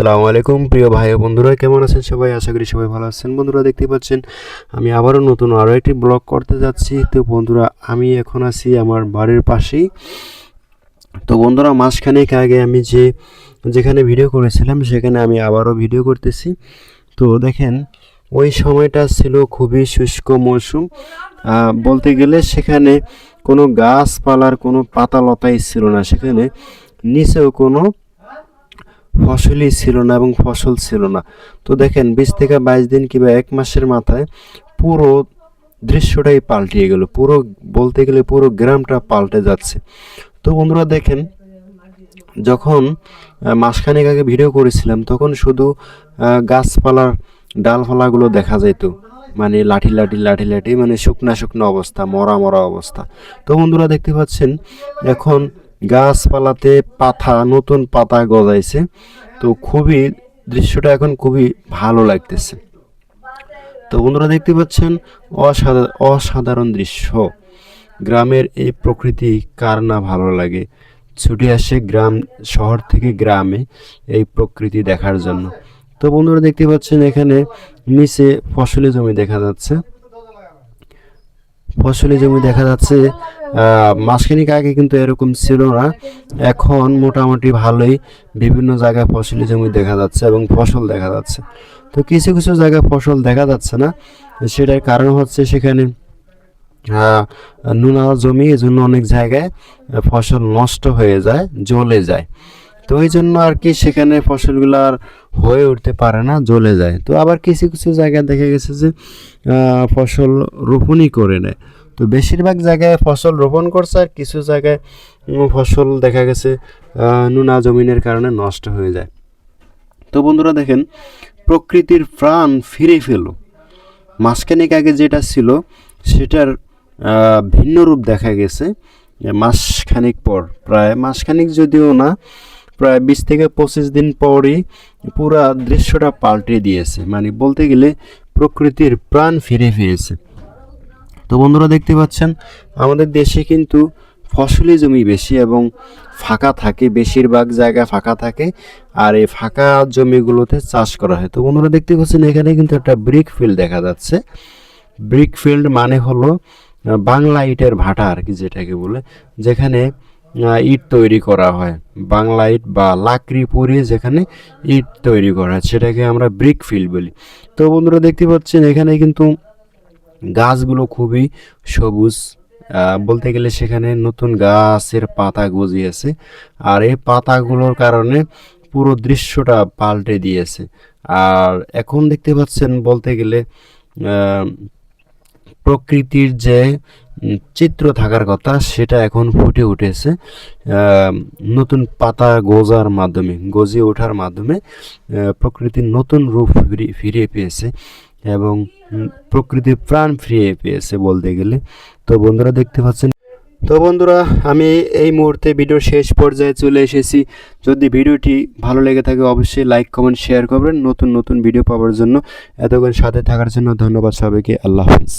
আসসালামু আলাইকুম প্রিয় ভাই ও বন্ধুরা, কেমন আছেন সবাই? আশা করি সবাই ভালো আছেন। বন্ধুরা দেখতে পাচ্ছেন আমি আবারও নতুন আরও একটি ব্লগ করতে যাচ্ছি। তো বন্ধুরা আমি এখন আছি আমার বাড়ির পাশেই। তো বন্ধুরা মাসখানেক আগে আমি যেখানে ভিডিও করেছিলাম সেখানে আমি আবারও ভিডিও করতেছি। তো দেখেন ওই সময়টা ছিল খুবই শুষ্ক মৌসুম, বলতে গেলে সেখানে কোনো গাছপালার কোনো পাতা লতাই ছিল না, সেখানে নিচেও কোনো ফসলই ছিল না এবং ফসল ছিল না। তো দেখেন 20 থেকে 22 দিন কিংবা 1 মাসের মাথায় পুরো দৃশ্যটাই পাল্টিয়ে গেল, পুরো বলতে গেলে পুরো গ্রামটা পাল্টে যাচ্ছে। তো বন্ধুরা দেখেন যখন মাসখানেক আগে ভিডিও করেছিলাম তখন শুধু গাছপালার ডালপালাগুলো দেখা যেত, মানে লাঠি লাঠি লাঠি লাঠি, মানে শুকনা শুকনো অবস্থা, মরা মরা অবস্থা। তো বন্ধুরা দেখতে পাচ্ছেন এখন গাছপালাতে পাতা, নতুন পাতা গজাইছে। তো খুবই দৃশ্যটা এখন খুবই ভালো লাগতেছে। তো বন্ধুরা দেখতে পাচ্ছেন অসাধারণ দৃশ্য। গ্রামের এই প্রকৃতি কার না ভালো লাগে, ছুটে আসে গ্রাম শহর থেকে গ্রামে এই প্রকৃতি দেখার জন্য। তো বন্ধুরা দেখতে পাচ্ছেন এখানে নিচে ফসলি জমি দেখা যাচ্ছে, মাসখানেক আগে কিন্তু এরকম ছিল না। এখন মোটামুটি ভালোই বিভিন্ন জায়গায় ফসলি জমি দেখা যাচ্ছে এবং ফসল দেখা যাচ্ছে। তো কিছু কিছু জায়গায় ফসল দেখা যাচ্ছে না, সেটার কারণ হচ্ছে সেখানে নোনা জমি, এজন্য অনেক জায়গায় ফসল নষ্ট হয়ে যায়, জ্বলে যায়। তো এই জন্য আর কি সেখানে ফসলগুলো আর হয়ে উঠতে পারে না, জ্বলে যায়। তো আবার কিছু কিছু জায়গায় দেখা গেছে যে ফসল রোপণই করে নেয়। তো বেশিরভাগ জায়গায় ফসল রোপণ করছে, আর কিছু জায়গায় ফসল দেখা গেছে নোনা জমিনের কারণে নষ্ট হয়ে যায়। তো বন্ধুরা দেখেন প্রকৃতির প্রাণ ফিরে পেল। মাসখানেক আগে যেটা ছিল সেটার ভিন্ন রূপ দেখা গেছে মাসখানেক পর, প্রায় মাসখানেক যদিও না, প্রায় 20 থেকে 25 দিন পরই পুরা দৃশ্যটা পাল্টে দিয়েছে, মানে বলতে গেলে প্রকৃতির প্রাণ ফিরে পেয়েছে। তো বন্ধুরা দেখতে পাচ্ছেন আমাদের দেশে কিন্তু ফসলি জমি বেশি এবং ফাঁকা থাকে, বেশিরভাগ জায়গা ফাঁকা থাকে, আর এই ফাঁকা জমিগুলোতে চাষ করা হয়। তো বন্ধুরা দেখতে পাচ্ছেন এখানে কিন্তু একটা ব্রিক ফিল্ড দেখা যাচ্ছে। ব্রিক ফিল্ড মানে হলো বাংলা ইটের ভাটা আর কি, যেটাকে বলে, যেখানে ইট তৈরি করা হয়, বাংলা ইট বা লাকড়ি পুড়িয়ে যেখানে ইট তৈরি করা হয় সেটাকে আমরা ব্রিক ফিল্ড বলি। তো বন্ধুরা দেখতে পাচ্ছেন এখানে কিন্তু গাছগুলো খুবই সবুজ, বলতে গেলে সেখানে নতুন গাছের পাতা গজিয়েছে, আর এই পাতাগুলোর কারণে পুরো দৃশ্যটা পাল্টে দিয়েছে। আর এখন দেখতে পাচ্ছেন বলতে গেলে প্রকৃতির যে চিত্র থাকার কথা সেটা এখন ফুটে উঠেছে নতুন পাতা গজিয়ে ওঠার মাধ্যমে প্রকৃতির নতুন রূপ ফিরে পেয়েছে এবং প্রকৃতির প্রাণ ফিরে পেয়েছে বলতে গেলে। তো বন্ধুরা দেখতে পাচ্ছেন, তো বন্ধুরা আমি এই মুহূর্তে ভিডিওর শেষ পর্যায়ে চলে এসেছি। যদি ভিডিওটি ভালো লেগে থাকে অবশ্যই লাইক, কমেন্ট, শেয়ার করবেন। নতুন নতুন ভিডিও পাওয়ার জন্য এতক্ষণ সাথে থাকার জন্য ধন্যবাদ সবাইকে। আল্লাহ হাফিজ।